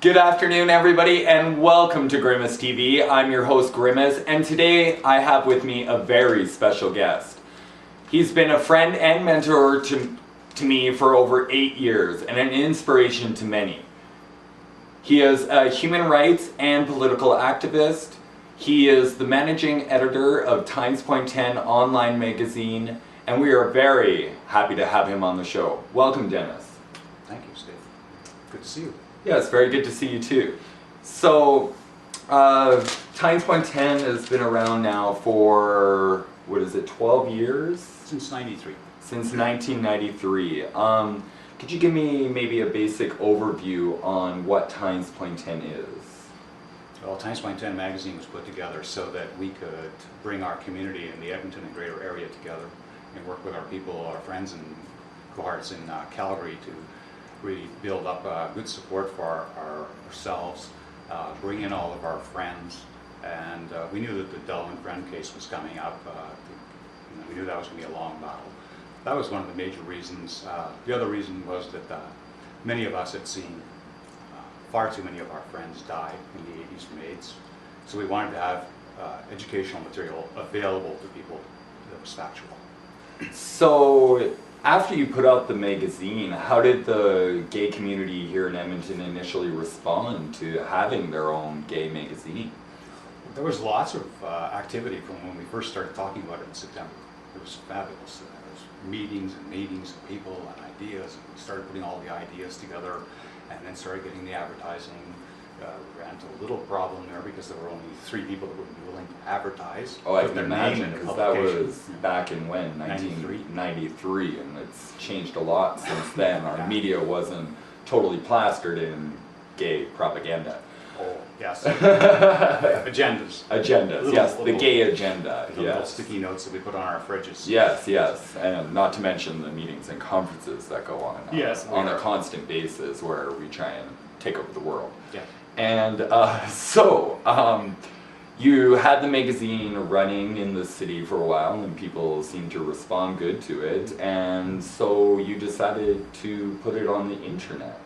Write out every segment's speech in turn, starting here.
Good afternoon, everybody, and welcome to Grimace TV. I'm your host, Grimace, and today I have with me a very special guest. He's been a friend and mentor to me for over 8 years and an inspiration to many. He is a human rights and political activist. He is the managing editor of Times Point 10 online magazine, and we are very happy to have him on the show. Welcome, Dennis. Thank you, Steve. Good to see you. Yeah, it's very good to see you too. So, Times Point 10 has been around now for, 12 years? Since 93. Since 1993. Could you give me maybe a basic overview on what Times Point 10 is? Well, Times Point 10 magazine was put together so that we could bring our community in the Edmonton and greater area together and work with our people, our friends and cohorts in Calgary to really build up good support for ourselves, bring in all of our friends, and we knew that the Dell and Friend case was coming up. We knew that was going to be a long battle. That was one of the major reasons. The other reason was that many of us had seen far too many of our friends die in the 80s from AIDS, so we wanted to have educational material available to people that was factual. So, after you put out the magazine, how did the gay community here in Edmonton initially respond to having their own gay magazine? There was lots of activity from when we first started talking about it in September. It was fabulous. There was meetings and meetings of people and ideas, and we started putting all the ideas together and then started getting the advertising. We ran into a little problem there because there were only 3 people that would be willing to advertise. Oh, I can imagine, because that was back in when? 1993, and it's changed a lot since then. Our media wasn't totally plastered in gay propaganda. Oh, yes. Agendas. Agendas, yes, the gay agenda. The little sticky notes that we put on our fridges. Yes, yes, and not to mention the meetings and conferences that go on on a constant basis where we try and take over the world. Yeah. And you had the magazine running in the city for a while, and people seemed to respond good to it, and so you decided to put it on the internet.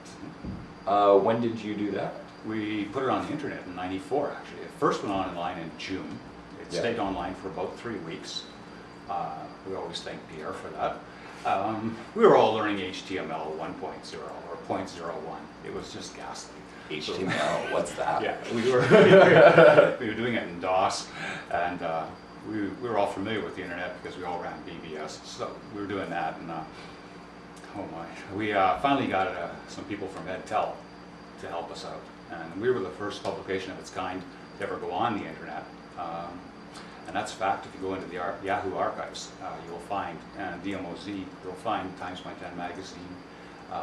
When did you do that? We put it on the internet in '94, actually. It first went online in June. It stayed online for about 3 weeks. We always thank Pierre for that. We were all learning HTML 1.0 or 0.01. It was just ghastly. HTML, what's that? Yeah, we were doing it in DOS, and we were all familiar with the internet because we all ran BBS, so we were doing that, and oh my, we finally got some people from EdTel to help us out, and we were the first publication of its kind to ever go on the internet, and that's a fact. If you go into the Yahoo archives, you'll find, and DMOZ, you'll find Times Point 10 magazine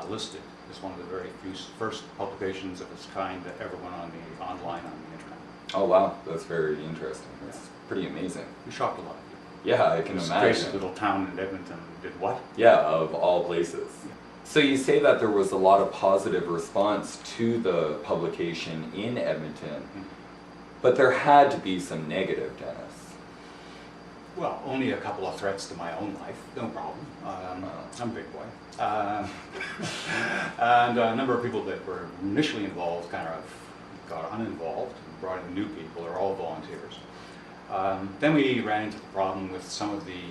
listed. It's one of the very few first publications of its kind that ever went online on the internet. Oh wow, that's very interesting. That's pretty amazing. We shocked a lot of people. Yeah, I can imagine. This little town in Edmonton did what? Yeah, of all places. Yeah. So you say that there was a lot of positive response to the publication in Edmonton, but there had to be some negative, Dennis. Well, only a couple of threats to my own life, no problem. I'm a big boy. And a number of people that were initially involved kind of got uninvolved and brought in new people. They're all volunteers. Then we ran into the problem with some of the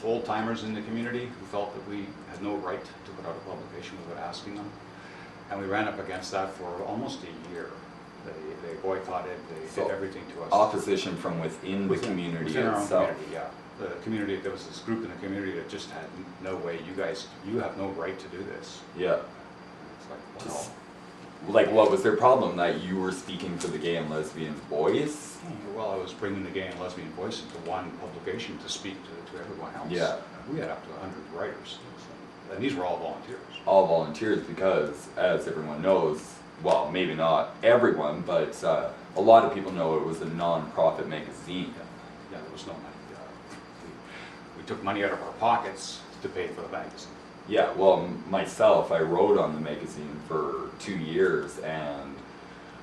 old timers in the community who felt that we had no right to put out a publication without asking them. And we ran up against that for almost a year. They boycotted, they did everything to us. Opposition from within the community itself. Our own community, yeah. The community, there was this group in the community that just had no way, you have no right to do this. Yeah. It's like, well. Like, what was their problem? That you were speaking for the gay and lesbian voice? Well, I was bringing the gay and lesbian voice into one publication to speak to everyone else. Yeah. We had up to 100 writers, and these were all volunteers. All volunteers because, as everyone knows, well, maybe not everyone, but a lot of people know it was a non-profit magazine. Yeah, there was no money. We took money out of our pockets to pay for the magazine. Yeah, well, myself, I wrote on the magazine for 2 years, and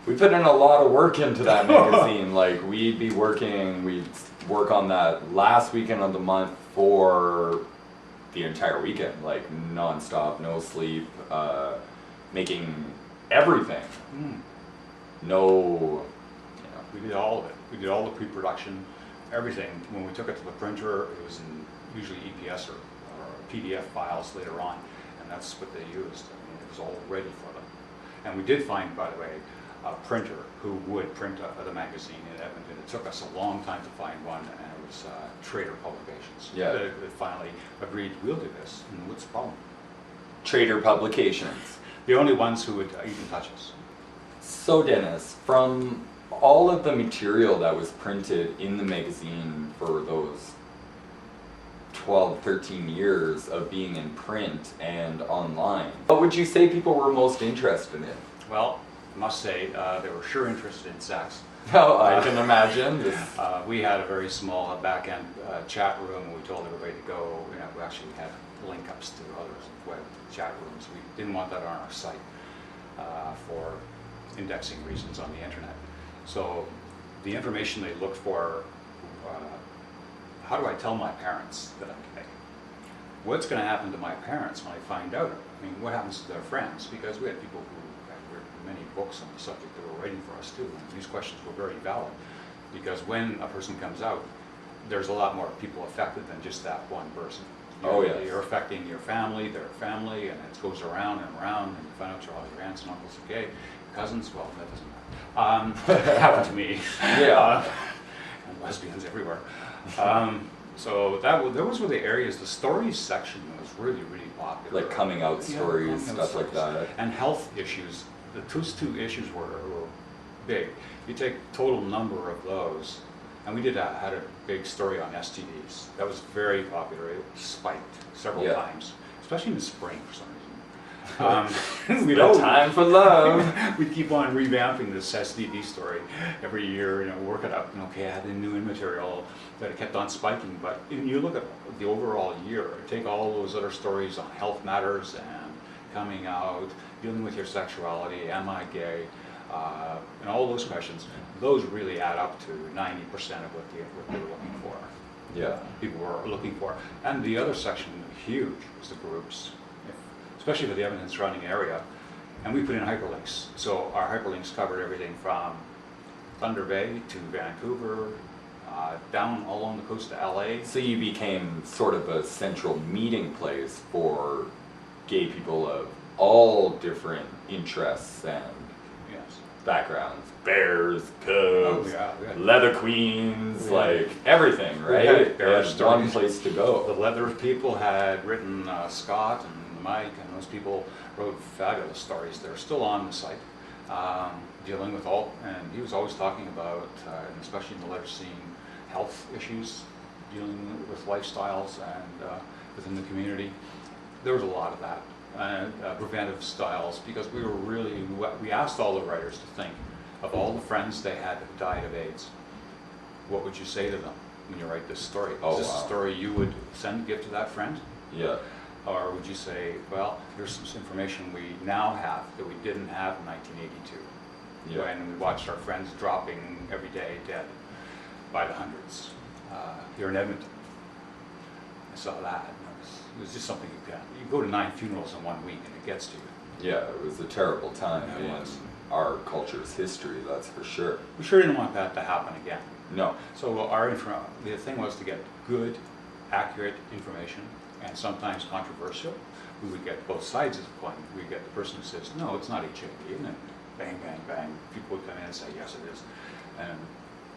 we put in a lot of work into that magazine. Like, we'd work on that last weekend of the month for the entire weekend, like non-stop, no sleep, making everything. No. We did all of it. We did all the pre-production, everything. When we took it to the printer, it was in usually EPS or PDF files later on, and that's what they used. I mean, it was all ready for them. And we did find, by the way, a printer who would print the magazine in Edmonton. It took us a long time to find one, and it was Trader Publications. Yeah. They finally agreed, we'll do this, and what's the problem? Trader Publications. The only ones who would even touch us. So Dennis, from all of the material that was printed in the magazine for those 12, 13 years of being in print and online, what would you say people were most interested in? Well, I must say, they were sure interested in sex. Oh, I can imagine. We had a very small back-end chat room, and we told everybody to go. You know, we actually had link-ups to other web chat rooms. We didn't want that on our site for indexing reasons on the internet. So the information they looked for, how do I tell my parents that I'm gay? What's going to happen to my parents when I find out? I mean, what happens to their friends? Because we had people who had written many books on the subject that were writing for us too. And these questions were very valid, because when a person comes out, there's a lot more people affected than just that one person. Oh, yes. You're affecting your family, their family, and it goes around and around, and you find out all your aunts and uncles are gay. Cousins, well, that doesn't matter. It happened to me. Yeah. And lesbians everywhere. So those were the areas. The stories section was really, really popular. Like coming out stories, coming out stuff like stories. that. And health issues. The two issues were big. You take total number of those, and we had a big story on STDs. That was very popular. It spiked several times, especially in the spring for some reason. We'd time for love. We'd keep on revamping this STD story every year, work it up. And okay, I had the new material that it kept on spiking. But you look at the overall year, take all those other stories on health matters and coming out, dealing with your sexuality, am I gay, and all those questions. Those really add up to 90% of what they were looking for. Yeah. People were looking for. And the other section, huge, was the groups, especially for the Edmonton surrounding area. And we put in hyperlinks. So our hyperlinks covered everything from Thunder Bay to Vancouver, down along the coast to LA. So you became sort of a central meeting place for gay people of all different interests and backgrounds. Bears, cubs, leather queens, like everything, right? There's one place to go. The leather people had written Scott and Mike, and those people wrote fabulous stories. They're still on the site, dealing with all, and he was always talking about, especially in the letter scene, health issues, dealing with lifestyles and within the community. There was a lot of that. Preventive styles, because we asked all the writers to think of all the friends they had who died of AIDS. What would you say to them when you write this story? Is this a story you would give to that friend? Yeah. Or would you say, well, here's some information we now have that we didn't have in 1982, when we watched our friends dropping every day dead by the hundreds here in Edmonton. I saw that. It was just something you go to 9 funerals in 1 week and it gets to you. Yeah, it was a terrible time in our culture's history, that's for sure. We sure didn't want that to happen again. No. So the thing was to get good, accurate information, and sometimes controversial. We would get both sides of the coin. We'd get the person who says, no, it's not HIV, and then bang, bang, bang, people would come in and say, yes, it is. And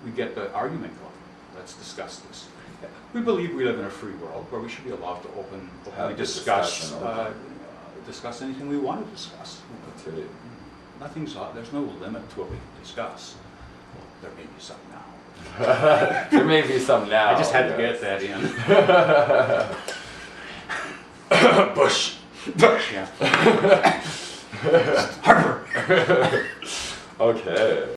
we'd get the argument going. Let's discuss this. We believe we live in a free world where we should be allowed to openly discuss anything we want to discuss. That's it. There's no limit to what we can discuss. Well, there may be some now. There may be some now. I just had to get that in. Bush. Yeah. Harper. Okay.